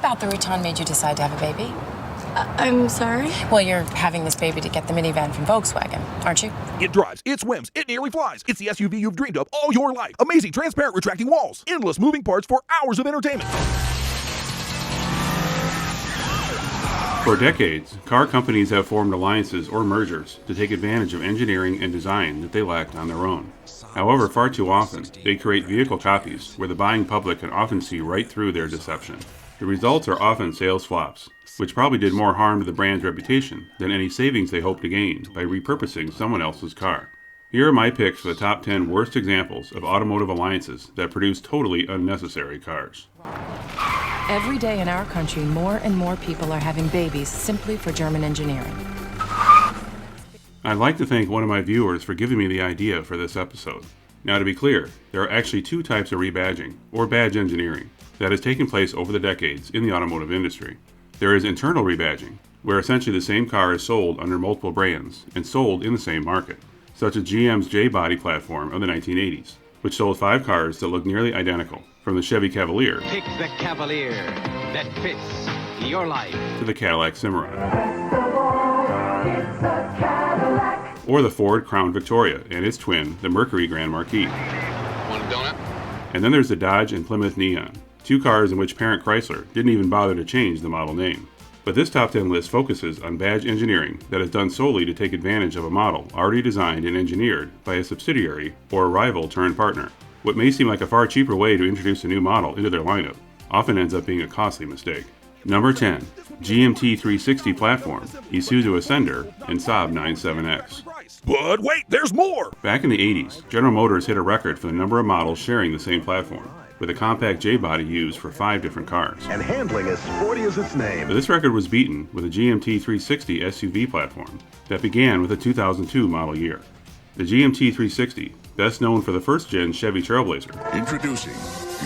about the Rutan made you decide to have a baby? I'm sorry? Well, you're having this baby to get the minivan from Volkswagen, aren't you? It drives, it swims, it nearly flies. It's the SUV you've dreamed of all your life. Amazing transparent retracting walls. Endless moving parts for hours of entertainment. For decades, car companies have formed alliances or mergers to take advantage of engineering and design that they lacked on their own. However, far too often, they create vehicle copies where the buying public can often see right through their deception. The results are often sales flops, which probably did more harm to the brand's reputation than any savings they hope to gain by repurposing someone else's car. Here are my picks for the top 10 worst examples of automotive alliances that produce totally unnecessary cars. Every day in our country, more and more people are having babies simply for German engineering. I'd like to thank one of my viewers for giving me the idea for this episode. Now, to be clear, there are actually two types of rebadging, or badge engineering, that has taken place over the decades in the automotive industry. There is internal rebadging, where essentially the same car is sold under multiple brands and sold in the same market, such as GM's J-body platform of the 1980s, which sold 5 cars that looked nearly identical, from the Chevy Cavalier Pick the Cavalier that fits your life to the Cadillac Cimarron, or the Ford Crown Victoria and its twin, the Mercury Grand Marquis. Want a donut? And then there's the Dodge and Plymouth Neon, 2 cars in which parent Chrysler didn't even bother to change the model name. But this top 10 list focuses on badge engineering that is done solely to take advantage of a model already designed and engineered by a subsidiary or a rival turned partner. What may seem like a far cheaper way to introduce a new model into their lineup often ends up being a costly mistake. Number 10. GMT 360 platform, Isuzu Ascender, and Saab 97X. But wait, there's more! Back in the 80s, General Motors hit a record for the number of models sharing the same platform, with a compact J-body used for 5 different cars. And handling as sporty as its name. But this record was beaten with a GMT 360 SUV platform that began with a 2002 model year. The GMT 360, best known for the first-gen Chevy Trailblazer, Introducing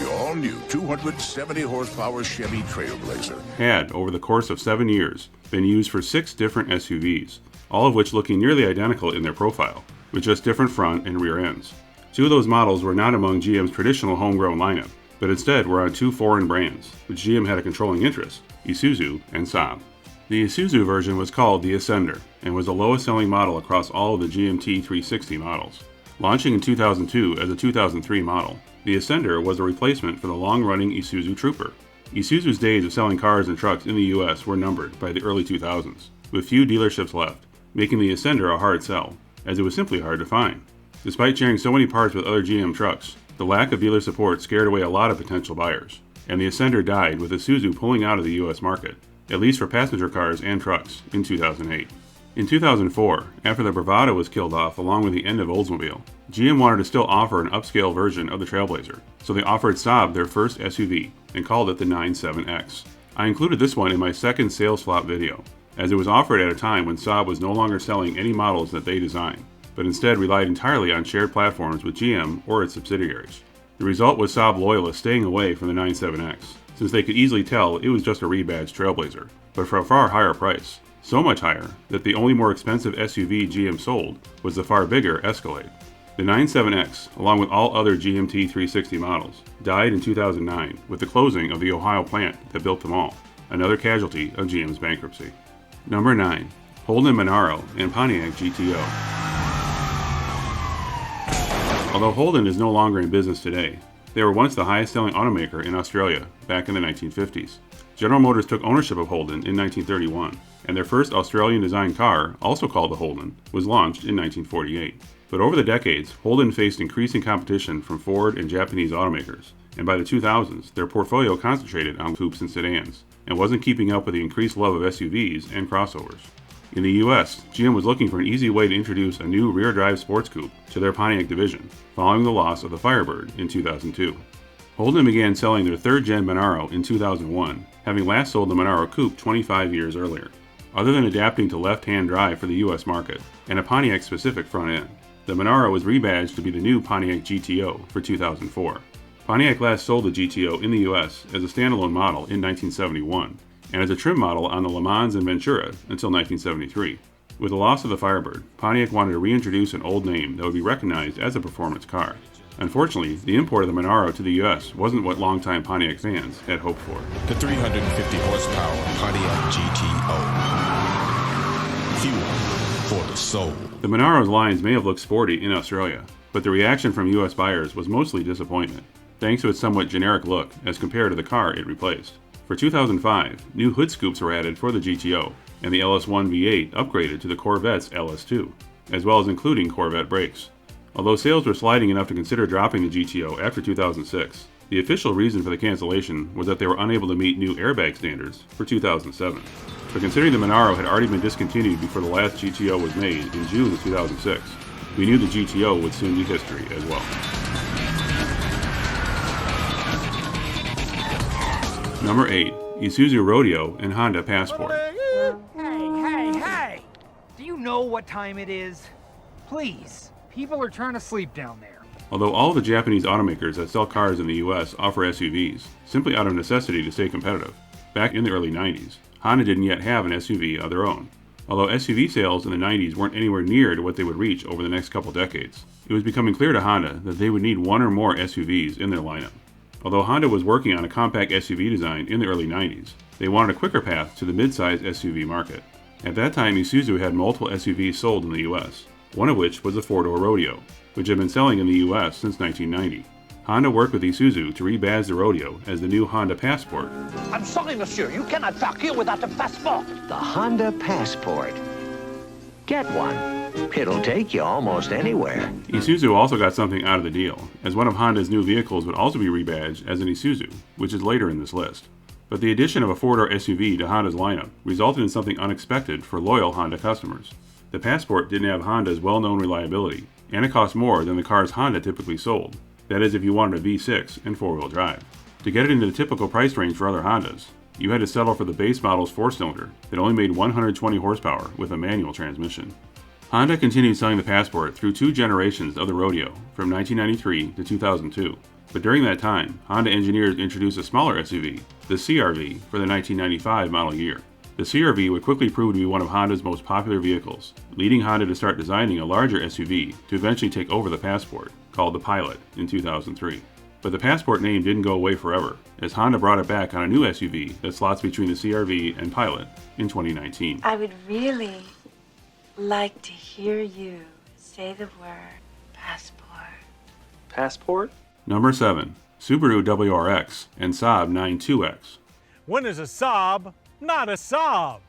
the all-new 270 horsepower Chevy Trailblazer, had, over the course of 7 years, been used for 6 different SUVs, all of which looking nearly identical in their profile, with just different front and rear ends. 2 of those models were not among GM's traditional homegrown lineup, but instead were on 2 foreign brands, which GM had a controlling interest, Isuzu and Saab. The Isuzu version was called the Ascender, and was the lowest selling model across all of the GMT 360 models. Launching in 2002 as a 2003 model, the Ascender was a replacement for the long-running Isuzu Trooper. Isuzu's days of selling cars and trucks in the US were numbered by the early 2000s, with few dealerships left, making the Ascender a hard sell, as it was simply hard to find. Despite sharing so many parts with other GM trucks, the lack of dealer support scared away a lot of potential buyers, and the Ascender died with Isuzu pulling out of the US market, at least for passenger cars and trucks, in 2008. In 2004, after the Bravada was killed off along with the end of Oldsmobile, GM wanted to still offer an upscale version of the Trailblazer, so they offered Saab their first SUV and called it the 97X. I included this one in my second sales flop video, as it was offered at a time when Saab was no longer selling any models that they designed, but instead relied entirely on shared platforms with GM or its subsidiaries. The result was Saab loyalists staying away from the 97X, since they could easily tell it was just a rebadged Trailblazer, but for a far higher price. So much higher that the only more expensive SUV GM sold was the far bigger Escalade. The 97X, along with all other GMT 360 models, died in 2009 with the closing of the Ohio plant that built them all, another casualty of GM's bankruptcy. Number 9. Holden Monaro and Pontiac GTO. Although Holden is no longer in business today, they were once the highest selling automaker in Australia back in the 1950s. General Motors took ownership of Holden in 1931, and their first Australian-designed car, also called the Holden, was launched in 1948. But over the decades, Holden faced increasing competition from Ford and Japanese automakers, and by the 2000s, their portfolio concentrated on coupes and sedans, and wasn't keeping up with the increased love of SUVs and crossovers. In the US, GM was looking for an easy way to introduce a new rear-drive sports coupe to their Pontiac division, following the loss of the Firebird in 2002. Holden began selling their third-gen Monaro in 2001, having last sold the Monaro Coupe 25 years earlier. Other than adapting to left-hand drive for the US market, and a Pontiac-specific front end, the Monaro was rebadged to be the new Pontiac GTO for 2004. Pontiac last sold the GTO in the US as a standalone model in 1971, and as a trim model on the Le Mans and Ventura until 1973. With the loss of the Firebird, Pontiac wanted to reintroduce an old name that would be recognized as a performance car. Unfortunately, the import of the Monaro to the US wasn't what longtime Pontiac fans had hoped for. The 350 horsepower Pontiac GTO. Fuel for the soul. The Monaro's lines may have looked sporty in Australia, but the reaction from US buyers was mostly disappointment, thanks to its somewhat generic look as compared to the car it replaced. For 2005, new hood scoops were added for the GTO, and the LS1 V8 upgraded to the Corvette's LS2, as well as including Corvette brakes. Although sales were sliding enough to consider dropping the GTO after 2006, the official reason for the cancellation was that they were unable to meet new airbag standards for 2007. But considering the Monaro had already been discontinued before the last GTO was made in June of 2006, we knew the GTO would soon be history as well. Number 8. Isuzu Rodeo and Honda Passport. Hey! Do you know what time it is? Please, people are trying to sleep down there. Although all of the Japanese automakers that sell cars in the US offer SUVs, simply out of necessity to stay competitive, back in the early 90s, Honda didn't yet have an SUV of their own. Although SUV sales in the 90s weren't anywhere near to what they would reach over the next couple decades, it was becoming clear to Honda that they would need one or more SUVs in their lineup. Although Honda was working on a compact SUV design in the early 90s, they wanted a quicker path to the mid-size SUV market. At that time, Isuzu had multiple SUVs sold in the US, one of which was the four-door Rodeo, which had been selling in the US since 1990. Honda worked with Isuzu to rebadge the Rodeo as the new Honda Passport. I'm sorry, monsieur, you cannot park here without a passport. The Honda Passport. Get one. It'll take you almost anywhere. Isuzu also got something out of the deal, as one of Honda's new vehicles would also be rebadged as an Isuzu, which is later in this list. But the addition of a four-door SUV to Honda's lineup resulted in something unexpected for loyal Honda customers. The Passport didn't have Honda's well-known reliability, and it cost more than the cars Honda typically sold. That is, if you wanted a V6 and four-wheel drive. To get it into the typical price range for other Hondas, you had to settle for the base model's four-cylinder that only made 120 horsepower with a manual transmission. Honda continued selling the Passport through two generations of the Rodeo, from 1993 to 2002. But during that time, Honda engineers introduced a smaller SUV, the CR-V, for the 1995 model year. The CR-V would quickly prove to be one of Honda's most popular vehicles, leading Honda to start designing a larger SUV to eventually take over the Passport, called the Pilot, in 2003. But the Passport name didn't go away forever, as Honda brought it back on a new SUV that slots between the CR-V and Pilot in 2019. I would really like to hear you say the word passport. Passport? Number 7. Subaru WRX and Saab 92X. When is a Saab not a Saab?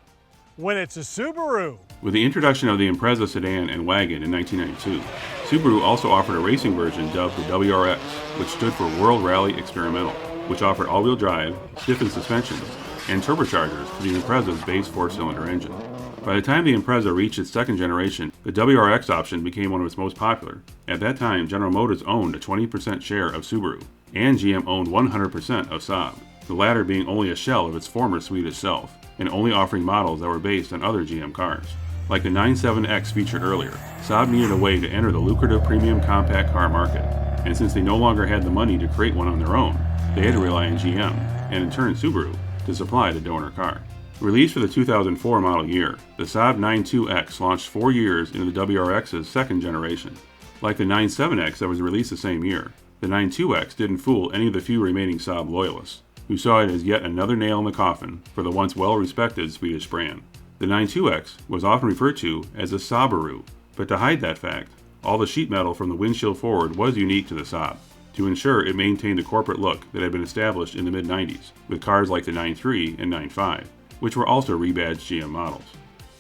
When it's a Subaru. With the introduction of the Impreza sedan and wagon in 1992, Subaru also offered a racing version dubbed the WRX, which stood for World Rally Experimental, which offered all-wheel drive, stiffened suspensions, and turbochargers to the Impreza's base four-cylinder engine. By the time the Impreza reached its second generation, the WRX option became one of its most popular. At that time, General Motors owned a 20% share of Subaru, and GM owned 100% of Saab, the latter being only a shell of its former Swedish self, and only offering models that were based on other GM cars. Like the 97X featured earlier, Saab needed a way to enter the lucrative premium compact car market, and since they no longer had the money to create one on their own, they had to rely on GM, and in turn Subaru, to supply the donor car. Released for the 2004 model year, the Saab 92X launched 4 years into the WRX's second generation. Like the 97X that was released the same year, the 92X didn't fool any of the few remaining Saab loyalists, who saw it as yet another nail in the coffin for the once well-respected Swedish brand. The 92X was often referred to as a Saabaru, but to hide that fact, all the sheet metal from the windshield forward was unique to the Saab, to ensure it maintained the corporate look that had been established in the mid-90s, with cars like the 93 and 95, which were also rebadged GM models.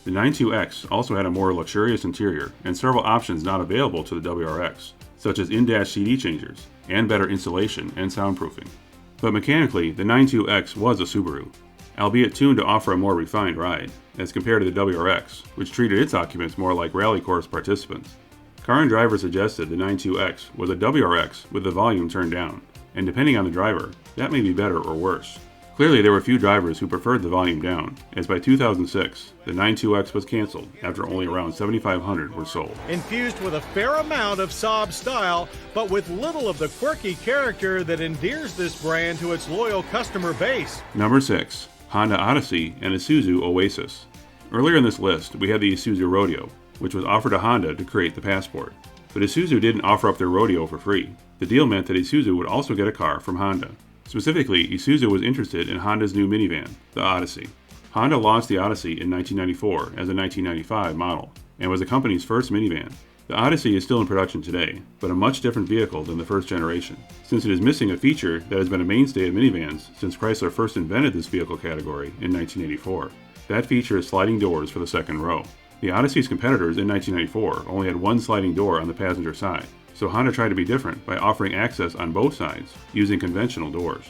The 92X also had a more luxurious interior and several options not available to the WRX, such as in-dash CD changers, and better insulation and soundproofing. But mechanically, the 92X was a Subaru, albeit tuned to offer a more refined ride, as compared to the WRX, which treated its occupants more like rally course participants. Car and Driver suggested the 92X was a WRX with the volume turned down, and depending on the driver, that may be better or worse. Clearly, there were few drivers who preferred the volume down, as by 2006, the 92X was canceled after only around 7,500 were sold. Infused with a fair amount of Saab style, but with little of the quirky character that endears this brand to its loyal customer base. Number 6. Honda Odyssey and Isuzu Oasis. Earlier in this list, we had the Isuzu Rodeo, which was offered to Honda to create the Passport. But Isuzu didn't offer up their rodeo for free. The deal meant that Isuzu would also get a car from Honda. Specifically, Isuzu was interested in Honda's new minivan, the Odyssey. Honda launched the Odyssey in 1994 as a 1995 model, and was the company's first minivan. The Odyssey is still in production today, but a much different vehicle than the first generation, since it is missing a feature that has been a mainstay of minivans since Chrysler first invented this vehicle category in 1984. That feature is sliding doors for the second row. The Odyssey's competitors in 1994 only had one sliding door on the passenger side, so Honda tried to be different by offering access on both sides using conventional doors.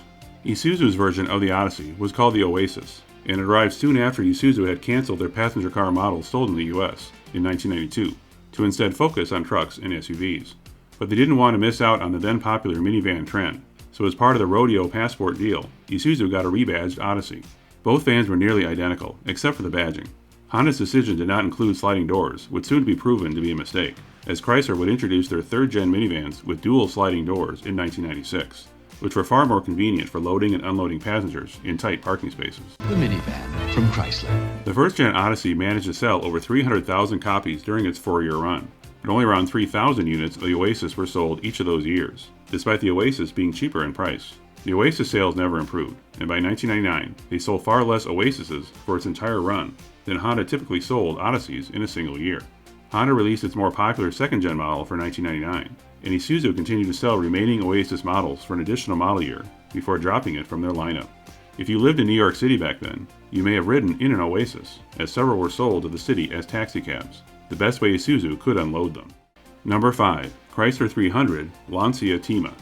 Isuzu's version of the Odyssey was called the Oasis, and arrived soon after Isuzu had canceled their passenger car models sold in the US in 1992 to instead focus on trucks and SUVs. But they didn't want to miss out on the then popular minivan trend, so as part of the Rodeo Passport deal, Isuzu got a rebadged Odyssey. Both vans were nearly identical, except for the badging. Honda's decision to not include sliding doors would soon be proven to be a mistake, as Chrysler would introduce their third-gen minivans with dual sliding doors in 1996, which were far more convenient for loading and unloading passengers in tight parking spaces. The minivan from Chrysler. The first-gen Odyssey managed to sell over 300,000 copies during its 4-year run, but only around 3,000 units of the Oasis were sold each of those years, despite the Oasis being cheaper in price. The Oasis sales never improved, and by 1999, they sold far less Oasises for its entire run than Honda typically sold Odysseys in a single year. Honda released its more popular second-gen model for 1999, and Isuzu continued to sell remaining Oasis models for an additional model year before dropping it from their lineup. If you lived in New York City back then, you may have ridden in an Oasis, as several were sold to the city as taxicabs, the best way Isuzu could unload them. Number 5. Chrysler 300 Lancia Tima.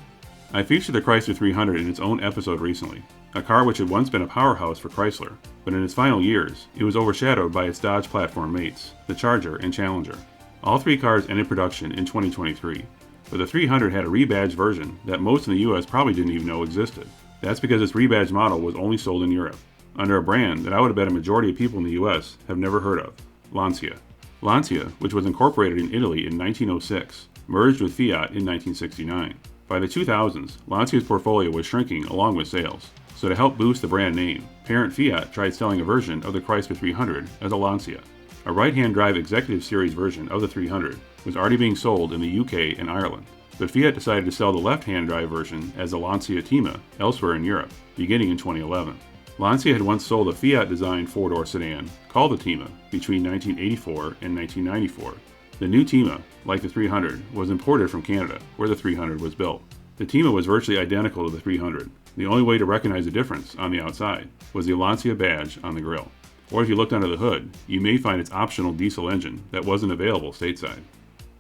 I featured the Chrysler 300 in its own episode recently, a car which had once been a powerhouse for Chrysler, but in its final years, it was overshadowed by its Dodge platform mates, the Charger and Challenger. All three cars ended production in 2023, but the 300 had a rebadged version that most in the US probably didn't even know existed. That's because this rebadged model was only sold in Europe, under a brand that I would have bet a majority of people in the US have never heard of, Lancia. Lancia, which was incorporated in Italy in 1906, merged with Fiat in 1969. By the 2000s, Lancia's portfolio was shrinking along with sales, so to help boost the brand name, parent Fiat tried selling a version of the Chrysler 300 as a Lancia. A right-hand drive executive series version of the 300 was already being sold in the UK and Ireland, but Fiat decided to sell the left-hand drive version as the Lancia Tima elsewhere in Europe, beginning in 2011. Lancia had once sold a Fiat-designed four-door sedan called the Tima between 1984 and 1994. The new Tima, like the 300, was imported from Canada, where the 300 was built. The Tima was virtually identical to the 300. The only way to recognize the difference on the outside was the Lancia badge on the grille. Or if you looked under the hood, you may find its optional diesel engine that wasn't available stateside.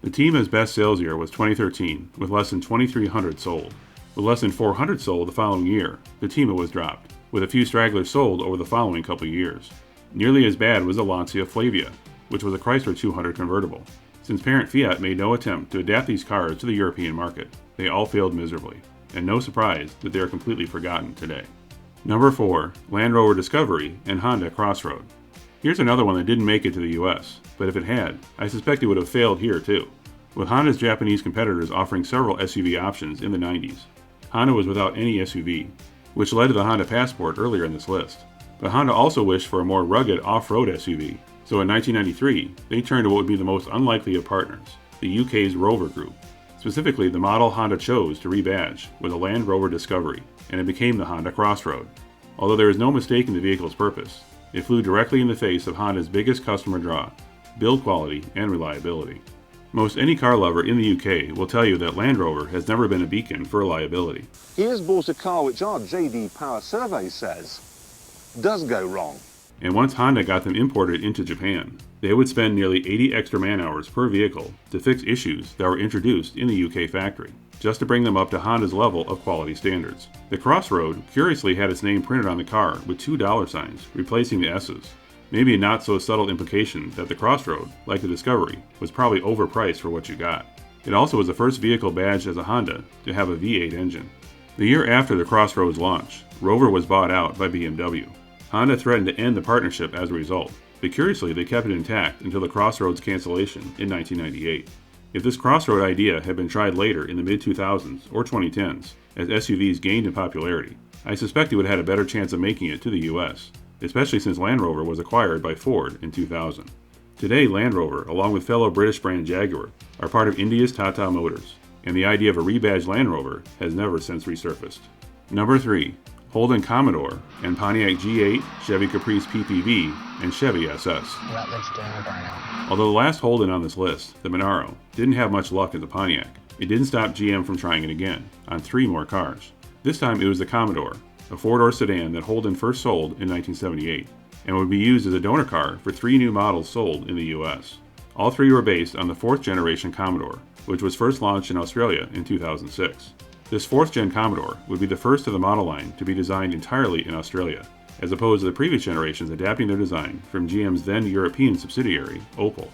The Tima's best sales year was 2013, with less than 2,300 sold. With less than 400 sold the following year, the Tima was dropped, with a few stragglers sold over the following couple years. Nearly as bad was the Lancia Flavia, which was a Chrysler 200 convertible. Since parent Fiat made no attempt to adapt these cars to the European market, they all failed miserably, and no surprise that they are completely forgotten today. Number 4. Land Rover Discovery and Honda Crossroad. Here's another one that didn't make it to the US, but if it had, I suspect it would have failed here too, with Honda's Japanese competitors offering several SUV options in the 90s. Honda was without any SUV, which led to the Honda Passport earlier in this list. But Honda also wished for a more rugged off-road SUV, so in 1993, they turned to what would be the most unlikely of partners, the UK's Rover Group. Specifically, the model Honda chose to rebadge was a Land Rover Discovery, and it became the Honda Crossroad. Although there is no mistaking the vehicle's purpose, it flew directly in the face of Honda's biggest customer draw, build quality and reliability. Most any car lover in the UK will tell you that Land Rover has never been a beacon for reliability. He has bought a car which our JD Power survey says does go wrong. And once Honda got them imported into Japan, they would spend nearly 80 extra man-hours per vehicle to fix issues that were introduced in the UK factory, just to bring them up to Honda's level of quality standards. The Crossroad curiously had its name printed on the car with two dollar signs, replacing the S's. Maybe a not so subtle implication that the Crossroad, like the Discovery, was probably overpriced for what you got. It also was the first vehicle badged as a Honda to have a V8 engine. The year after the Crossroad's launch, Rover was bought out by BMW. Honda threatened to end the partnership as a result, but curiously they kept it intact until the Crossroad's cancellation in 1998. If this Crossroad idea had been tried later in the mid-2000s or 2010s, as SUVs gained in popularity, I suspect it would have had a better chance of making it to the US, especially since Land Rover was acquired by Ford in 2000. Today, Land Rover, along with fellow British brand Jaguar, are part of India's Tata Motors, and the idea of a rebadged Land Rover has never since resurfaced. Number 3. Holden Commodore and Pontiac G8, Chevy Caprice PPV, and Chevy SS. Although the last Holden on this list, the Monaro, didn't have much luck as a Pontiac, it didn't stop GM from trying it again, on 3 more cars. This time it was the Commodore, a 4-door sedan that Holden first sold in 1978, and would be used as a donor car for 3 new models sold in the US. All 3 were based on the 4th generation Commodore, which was first launched in Australia in 2006. This 4th gen Commodore would be the first of the model line to be designed entirely in Australia, as opposed to the previous generations adapting their design from GM's then European subsidiary, Opel.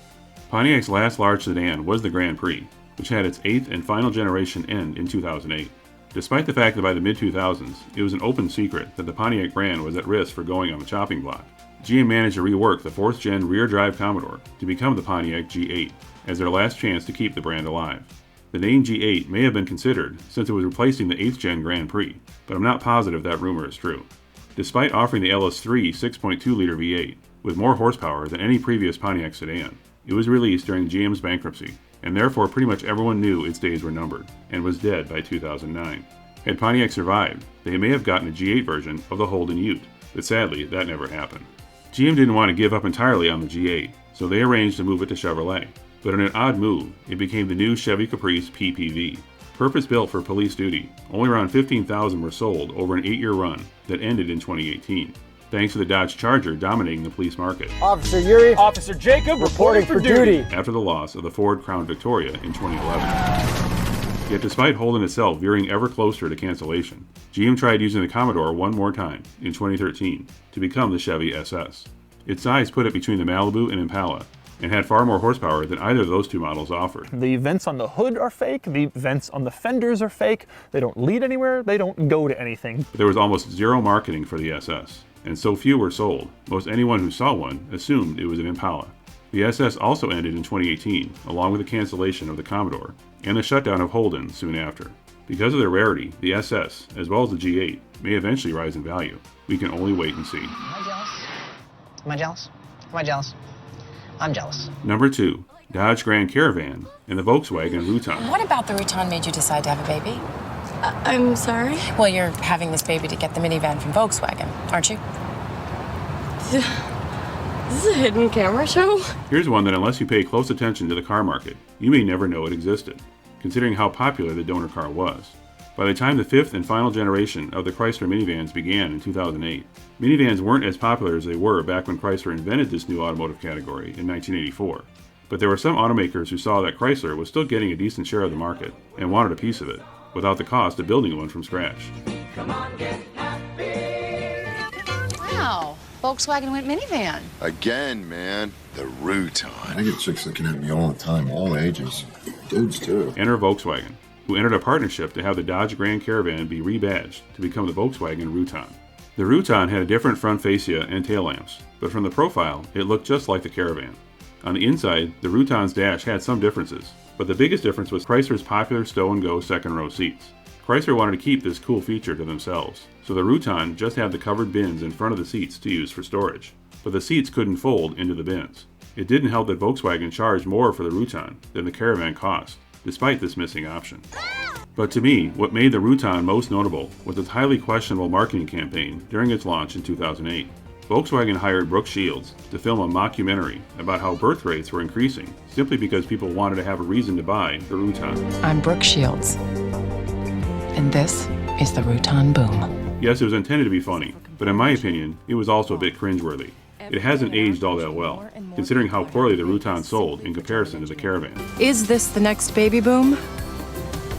Pontiac's last large sedan was the Grand Prix, which had its 8th and final generation end in 2008. Despite the fact that by the mid-2000s, it was an open secret that the Pontiac brand was at risk for going on the chopping block, GM managed to rework the 4th gen rear-drive Commodore to become the Pontiac G8 as their last chance to keep the brand alive. The name G8 may have been considered since it was replacing the 8th gen Grand Prix, but I'm not positive that rumor is true. Despite offering the LS3 6.2-liter V8 with more horsepower than any previous Pontiac sedan, it was released during GM's bankruptcy, and therefore pretty much everyone knew its days were numbered, and was dead by 2009. Had Pontiac survived, they may have gotten a G8 version of the Holden Ute, but sadly that never happened. GM didn't want to give up entirely on the G8, so they arranged to move it to Chevrolet, but in an odd move, it became the new Chevy Caprice PPV. Purpose-built for police duty, only around 15,000 were sold over an 8-year run that ended in 2018, thanks to the Dodge Charger dominating the police market. Officer Yuri, Officer Jacob, reporting for duty. After the loss of the Ford Crown Victoria in 2011. Yet despite Holden itself veering ever closer to cancellation, GM tried using the Commodore one more time in 2013 to become the Chevy SS. Its size put it between the Malibu and Impala, and had far more horsepower than either of those 2 models offered. The vents on the hood are fake, the vents on the fenders are fake, they don't lead anywhere, they don't go to anything. But there was almost zero marketing for the SS, and so few were sold, most anyone who saw one assumed it was an Impala. The SS also ended in 2018, along with the cancellation of the Commodore, and the shutdown of Holden soon after. Because of their rarity, the SS, as well as the G8, may eventually rise in value. We can only wait and see. Am I jealous? Am I jealous? I'm jealous. Number 2, Dodge Grand Caravan and the Volkswagen Routan. What about the Routan made you decide to have a baby? I'm sorry? Well, you're having this baby to get the minivan from Volkswagen, aren't you? Is this a hidden camera show? Here's one that unless you pay close attention to the car market, you may never know it existed, considering how popular the donor car was. By the time the 5th and final generation of the Chrysler minivans began in 2008, minivans weren't as popular as they were back when Chrysler invented this new automotive category in 1984. But there were some automakers who saw that Chrysler was still getting a decent share of the market and wanted a piece of it, without the cost of building one from scratch. Come on, get happy. Wow, Volkswagen went minivan. Again, man. The Routan. I get chicks looking at me all the time, all ages. Dudes, too. Enter Volkswagen, who entered a partnership to have the Dodge Grand Caravan be rebadged to become the Volkswagen Routan. The Routan had a different front fascia and tail lamps, but from the profile, it looked just like the Caravan. On the inside, the Routan's dash had some differences, but the biggest difference was Chrysler's popular stow-and-go second-row seats. Chrysler wanted to keep this cool feature to themselves, so the Routan just had the covered bins in front of the seats to use for storage, but the seats couldn't fold into the bins. It didn't help that Volkswagen charged more for the Routan than the Caravan cost, despite this missing option. But to me, what made the Routan most notable was its highly questionable marketing campaign during its launch in 2008. Volkswagen hired Brooke Shields to film a mockumentary about how birth rates were increasing simply because people wanted to have a reason to buy the Routan. I'm Brooke Shields, and this is the Routan Boom. Yes, it was intended to be funny, but in my opinion, it was also a bit cringeworthy. It hasn't aged all that well, considering how poorly the Routan sold in comparison to the Caravan. Is this the next baby boom?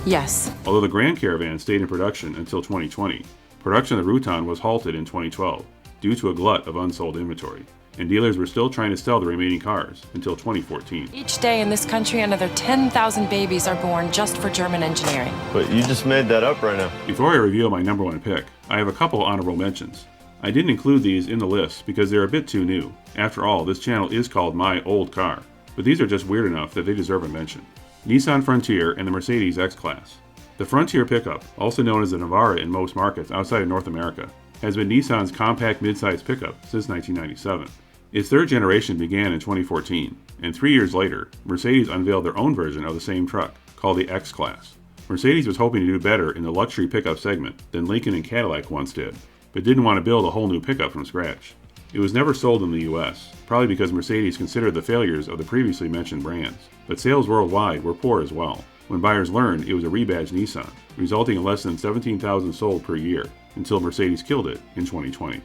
Yes. Although the Grand Caravan stayed in production until 2020, production of the Routan was halted in 2012 due to a glut of unsold inventory, and dealers were still trying to sell the remaining cars until 2014. Each day in this country, another 10,000 babies are born just for German engineering. But you just made that up right now. Before I reveal my number 1 pick, I have a couple honorable mentions. I didn't include these in the list because they're a bit too new. After all, this channel is called My Old Car, but these are just weird enough that they deserve a mention. Nissan Frontier and the Mercedes X-Class. The Frontier pickup, also known as the Navara in most markets outside of North America, has been Nissan's compact midsize pickup since 1997. Its third generation began in 2014, and 3 years later, Mercedes unveiled their own version of the same truck, called the X-Class. Mercedes was hoping to do better in the luxury pickup segment than Lincoln and Cadillac once did, but didn't want to build a whole new pickup from scratch. It was never sold in the US, probably because Mercedes considered the failures of the previously mentioned brands, but sales worldwide were poor as well, when buyers learned it was a rebadged Nissan, resulting in less than 17,000 sold per year, until Mercedes killed it in 2020.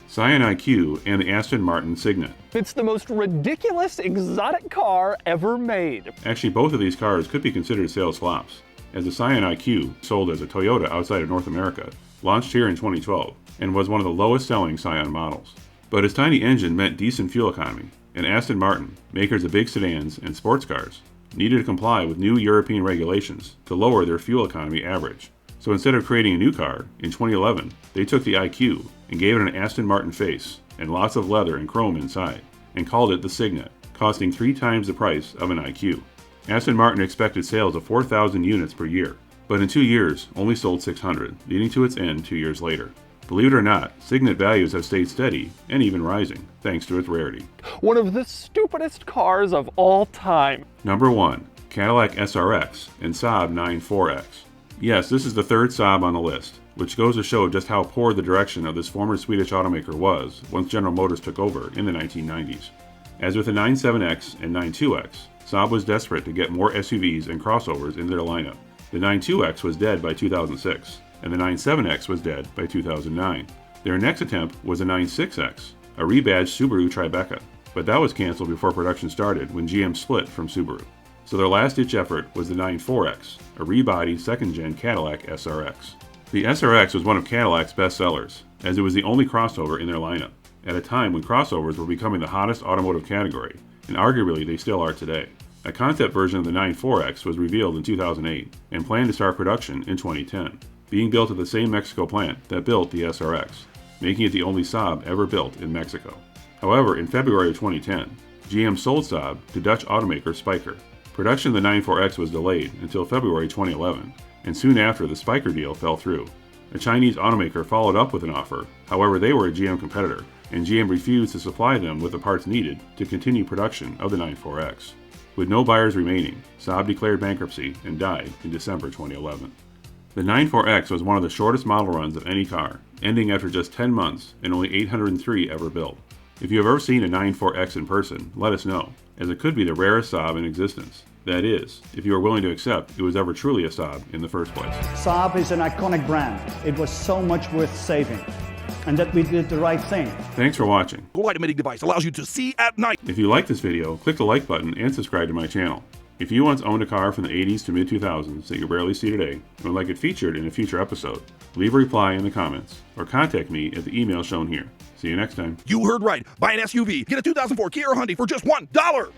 Scion IQ and the Aston Martin Signet. It's the most ridiculous exotic car ever made. Actually, both of these cars could be considered sales flops, as the Scion IQ, sold as a Toyota outside of North America, launched here in 2012, and was one of the lowest selling Scion models. But its tiny engine meant decent fuel economy, and Aston Martin, makers of big sedans and sports cars, needed to comply with new European regulations to lower their fuel economy average. So instead of creating a new car, in 2011, they took the IQ and gave it an Aston Martin face and lots of leather and chrome inside, and called it the Signet, costing 3 times the price of an IQ. Aston Martin expected sales of 4,000 units per year, but in 2 years only sold 600, leading to its end 2 years later. Believe it or not, Signet values have stayed steady and even rising, thanks to its rarity. One of the stupidest cars of all time. Number 1. Cadillac SRX and Saab 94X. Yes, this is the third Saab on the list, which goes to show just how poor the direction of this former Swedish automaker was once General Motors took over in the 1990s. As with the 97X and 92X, Saab was desperate to get more SUVs and crossovers in their lineup. The 92X was dead by 2006, and the 97X was dead by 2009. Their next attempt was the 96X, a rebadged Subaru Tribeca, but that was canceled before production started when GM split from Subaru. So their last-ditch effort was the 94X, a rebodied second-gen Cadillac SRX. The SRX was one of Cadillac's best sellers, as it was the only crossover in their lineup, at a time when crossovers were becoming the hottest automotive category, and arguably they still are today. A concept version of the 94X was revealed in 2008 and planned to start production in 2010, being built at the same Mexico plant that built the SRX, making it the only Saab ever built in Mexico. However, in February of 2010, GM sold Saab to Dutch automaker Spyker. Production of the 94X was delayed until February 2011, and soon after the Spyker deal fell through. A Chinese automaker followed up with an offer, however they were a GM competitor, and GM refused to supply them with the parts needed to continue production of the 94X. With no buyers remaining, Saab declared bankruptcy and died in December 2011. The 94X was one of the shortest model runs of any car, ending after just 10 months and only 803 ever built. If you have ever seen a 94X in person, let us know, as it could be the rarest Saab in existence. That is, if you are willing to accept it was ever truly a Saab in the first place. Saab is an iconic brand. It was so much worth saving, and that we did the right thing. Thanks for watching. Light emitting device allows you to see at night. If you like this video, click the like button and subscribe to my channel. If you once owned a car from the 80s to mid-2000s that you barely see today and would like it featured in a future episode, leave a reply in the comments or contact me at the email shown here. See you next time. You heard right. Buy an SUV. Get a 2004 Kia or Hyundai for just $1.